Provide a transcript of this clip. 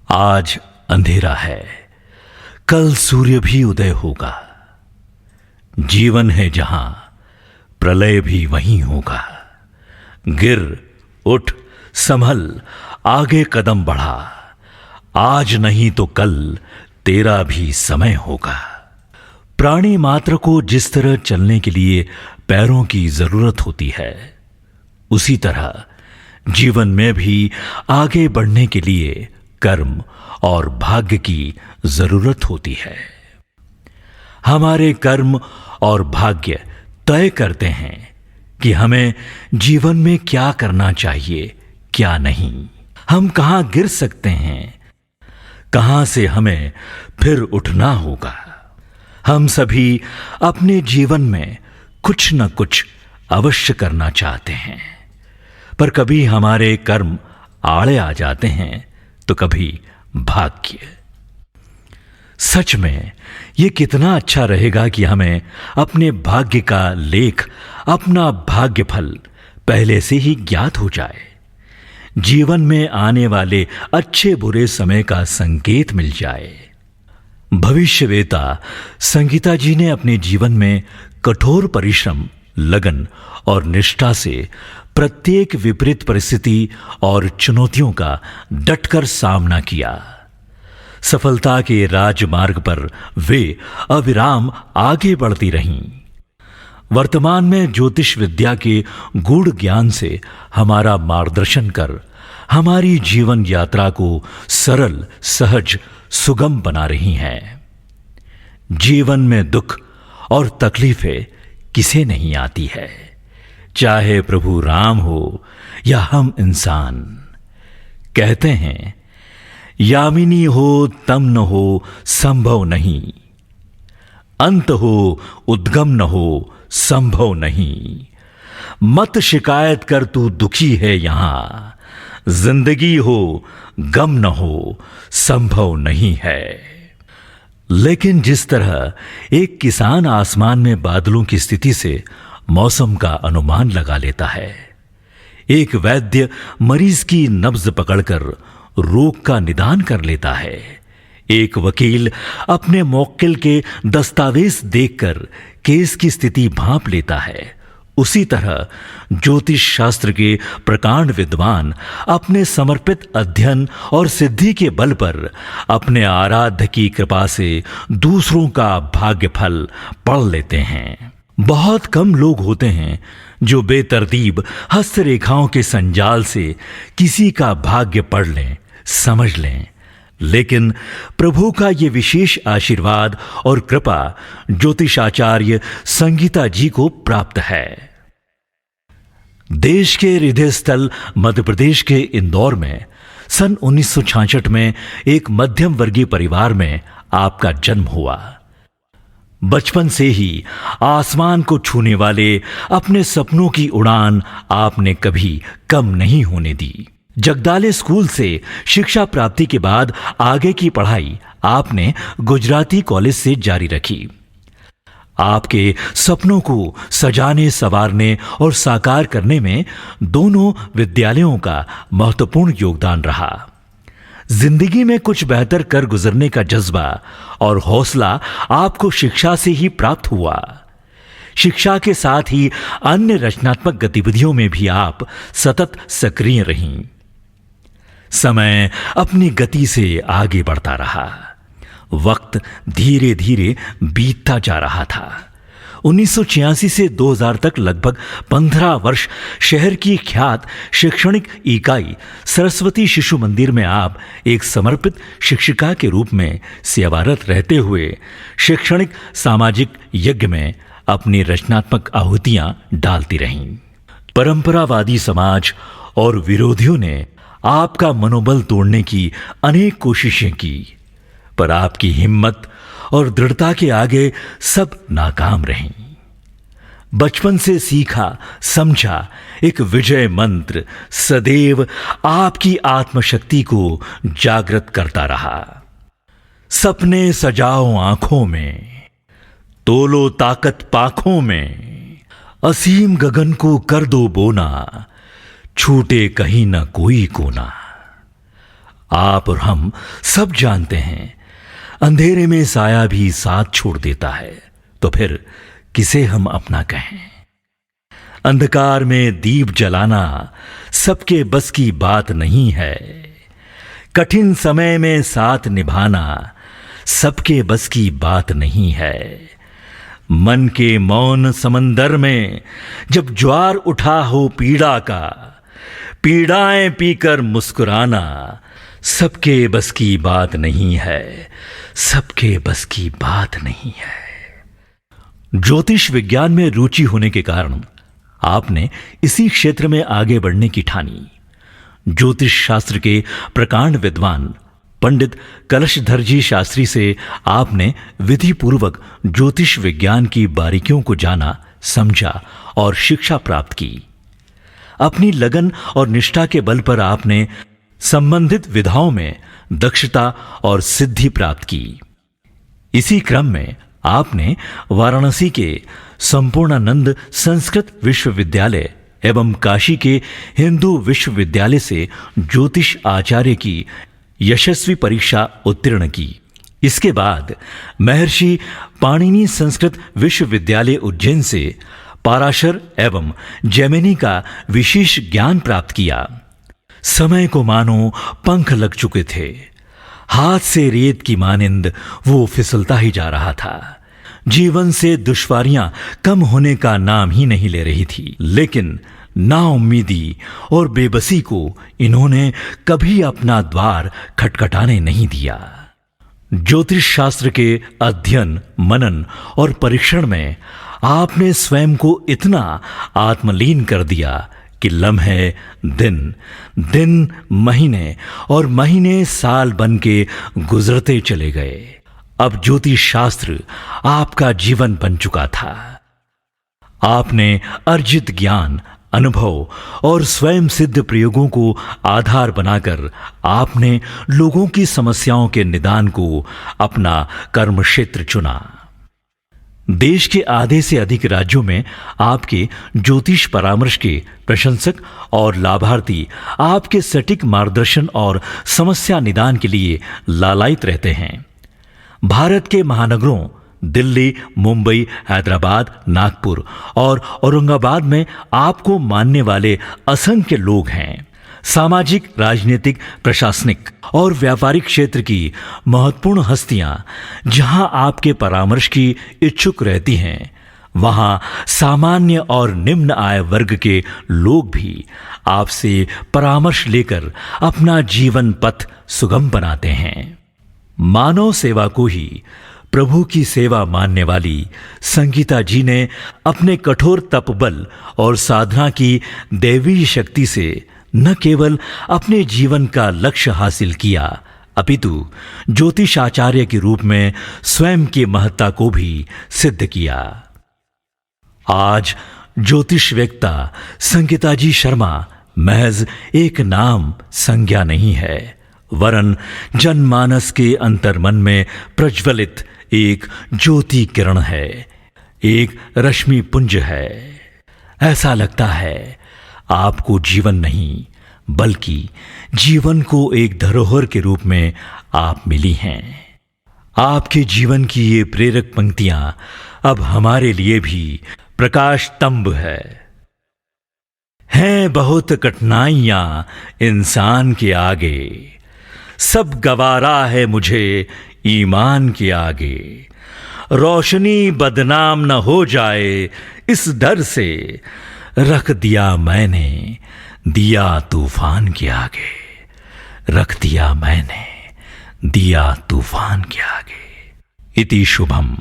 आज अंधेरा है, कल सूर्य भी उदय होगा। जीवन है जहां, प्रलय भी वहीं होगा। गिर, उठ, संभल, आगे कदम बढ़ा। आज नहीं तो कल तेरा भी समय होगा। प्राणी मात्र को जिस तरह चलने के लिए पैरों की जरूरत होती है, उसी तरह जीवन में भी आगे बढ़ने के लिए कर्म और भाग्य की जरूरत होती है। हमारे कर्म और भाग्य तय करते हैं कि हमें जीवन में क्या करना चाहिए, क्या नहीं। हम कहां गिर सकते हैं, कहां से हमें फिर उठना होगा। हम सभी अपने जीवन में कुछ न कुछ अवश्य करना चाहते हैं, पर कभी हमारे कर्म आड़े आ जाते हैं तो कभी भाग्य। सच में यह कितना अच्छा रहेगा कि हमें अपने भाग्य का लेख, अपना भाग्य फल पहले से ही ज्ञात हो जाए। जीवन में आने वाले अच्छे बुरे समय का संकेत मिल जाए। भविष्यवेता संगीता जी ने अपने जीवन में कठोर परिश्रम, लगन और निष्ठा से प्रत्येक विपरीत परिस्थिति और चुनौतियों का डटकर सामना किया। सफलता के राजमार्ग पर वे अविराम आगे बढ़ती रहीं। वर्तमान में ज्योतिष विद्या के गूढ़ ज्ञान से हमारा मार्गदर्शन कर हमारी जीवन यात्रा को सरल, सहज, सुगम बना रही हैं। जीवन में दुख और तकलीफें किसे नहीं आती है, चाहे प्रभु राम हो या हम इंसान। कहते हैं, यामिनी हो तम न हो संभव नहीं, अंत हो उद्गम न हो संभव नहीं। मत शिकायत कर तू दुखी है यहां, जिंदगी हो गम न हो संभव नहीं है। लेकिन जिस तरह एक किसान आसमान में बादलों की स्थिति से मौसम का अनुमान लगा लेता है, एक वैद्य मरीज की नब्ज पकड़कर रोग का निदान कर लेता है, एक वकील अपने मौक्किल के दस्तावेज देखकर केस की स्थिति भांप लेता है, उसी तरह ज्योतिष शास्त्र के प्रकांड विद्वान अपने समर्पित अध्ययन और सिद्धि के बल पर अपने आराध्य की कृपा से दूसरों का भाग्य फल पढ़ लेते हैं। बहुत कम लोग होते हैं जो बेतरतीब हस्तरेखाओं के संजाल से किसी का भाग्य पढ़ लें, समझ लें। लेकिन प्रभु का ये विशेष आशीर्वाद और कृपा ज्योतिषाचार्य संगीता जी को प्राप्त है। देश के हृदय स्थल मध्य प्रदेश के इंदौर में सन 1966 में एक मध्यम वर्गीय परिवार में आपका जन्म हुआ। बचपन से ही आसमान को छूने वाले अपने सपनों की उड़ान आपने कभी कम नहीं होने दी। जगदाले स्कूल से शिक्षा प्राप्ति के बाद आगे की पढ़ाई आपने गुजराती कॉलेज से जारी रखी। आपके सपनों को सजाने, संवारने और साकार करने में दोनों विद्यालयों का महत्वपूर्ण योगदान रहा। जिंदगी में कुछ बेहतर कर गुजरने का जज्बा और हौसला आपको शिक्षा से ही प्राप्त हुआ। शिक्षा के साथ ही अन्य रचनात्मक गतिविधियों में भी आप सतत सक्रिय रहीं। समय अपनी गति से आगे बढ़ता रहा। वक्त धीरे धीरे बीतता जा रहा था। 1986 से 2000 तक लगभग 15 वर्ष शहर की ख्यात शैक्षणिक इकाई सरस्वती शिशु मंदिर में आप एक समर्पित शिक्षिका के रूप में सेवारत रहते हुए शैक्षणिक सामाजिक यज्ञ में अपनी रचनात्मक आहुतियां डालती रहीं। परंपरावादी समाज और विरोधियों ने आपका मनोबल तोड़ने की अनेक कोशिशें की, पर आपकी हिम्मत और दृढ़ता के आगे सब नाकाम रहीं। बचपन से सीखा समझा एक विजय मंत्र सदैव आपकी आत्मशक्ति को जागृत करता रहा। सपने सजाओ आंखों में, तोलो ताकत पाखों में, असीम गगन को कर दो बोना, छूटे कहीं न कोई कोना। आप और हम सब जानते हैं, अंधेरे में साया भी साथ छोड़ देता है, तो फिर किसे हम अपना कहें। अंधकार में दीप जलाना सबके बस की बात नहीं है। कठिन समय में साथ निभाना सबके बस की बात नहीं है। मन के मौन समंदर में जब ज्वार उठा हो पीड़ा का, पीड़ाएं पीकर मुस्कुराना सबके बस की बात नहीं है, सबके बस की बात नहीं है। ज्योतिष विज्ञान में रुचि होने के कारण आपने इसी क्षेत्र में आगे बढ़ने की ठानी। ज्योतिष शास्त्र के प्रकांड विद्वान पंडित कलशधर जी शास्त्री से आपने विधि पूर्वक ज्योतिष विज्ञान की बारीकियों को जाना, समझा और शिक्षा प्राप्त की। अपनी लगन और निष्ठा के बल पर आपने संबंधित विधाओं में दक्षता और सिद्धि प्राप्त की। इसी क्रम में आपने वाराणसी के संपूर्णानंद संस्कृत विश्वविद्यालय एवं काशी के हिंदू विश्वविद्यालय से ज्योतिष आचार्य की यशस्वी परीक्षा उत्तीर्ण की। इसके बाद महर्षि पाणिनि संस्कृत विश्वविद्यालय उज्जैन से पाराशर एवं जैमिनी का विशेष ज्ञान प्राप्त किया। समय को मानो पंख लग चुके थे। हाथ से रेत की मानिंद वो फिसलता ही जा रहा था। जीवन से दुश्वारियां कम होने का नाम ही नहीं ले रही थी, लेकिन नाउम्मीदी और बेबसी को इन्होंने कभी अपना द्वार खटखटाने नहीं दिया। ज्योतिष शास्त्र के अध्ययन, मनन और परीक्षण में आपने स्वयं को इतना आत्मलीन कर दिया कि लम्हे दिन, दिन महीने और महीने साल बन के गुजरते चले गए। अब ज्योतिष शास्त्र आपका जीवन बन चुका था। आपने अर्जित ज्ञान, अनुभव और स्वयं सिद्ध प्रयोगों को आधार बनाकर आपने लोगों की समस्याओं के निदान को अपना कर्म क्षेत्र चुना। देश के आधे से अधिक राज्यों में आपके ज्योतिष परामर्श के प्रशंसक और लाभार्थी आपके सटीक मार्गदर्शन और समस्या निदान के लिए लालायित रहते हैं। भारत के महानगरों दिल्ली, मुंबई, हैदराबाद, नागपुर और औरंगाबाद में आपको मानने वाले असंख्य लोग हैं। सामाजिक, राजनीतिक, प्रशासनिक और व्यापारिक क्षेत्र की महत्वपूर्ण हस्तियां जहां आपके परामर्श की इच्छुक रहती हैं, वहां सामान्य और निम्न आय वर्ग के लोग भी आपसे परामर्श लेकर अपना जीवन पथ सुगम बनाते हैं। मानव सेवा को ही प्रभु की सेवा मानने वाली संगीता जी ने अपने कठोर तपबल और साधना की दैवी शक्ति से न केवल अपने जीवन का लक्ष्य हासिल किया, अपितु ज्योतिष आचार्य के रूप में स्वयं की महत्ता को भी सिद्ध किया। आज ज्योतिष वेत्ता संगीता जी शर्मा महज एक नाम संज्ञा नहीं है, वरन जनमानस के अंतर्मन में प्रज्वलित एक ज्योति किरण है, एक रश्मि पुंज है। ऐसा लगता है आपको जीवन नहीं बल्कि जीवन को एक धरोहर के रूप में आप मिली हैं। आपके जीवन की ये प्रेरक पंक्तियां अब हमारे लिए भी प्रकाश स्तंभ है। हैं बहुत कठिनाइयां इंसान के आगे, सब गवारा है मुझे ईमान के आगे। रोशनी बदनाम न हो जाए इस डर से, रख दिया मैंने दिया तूफान के आगे, रख दिया मैंने दिया तूफान के आगे। इति शुभम।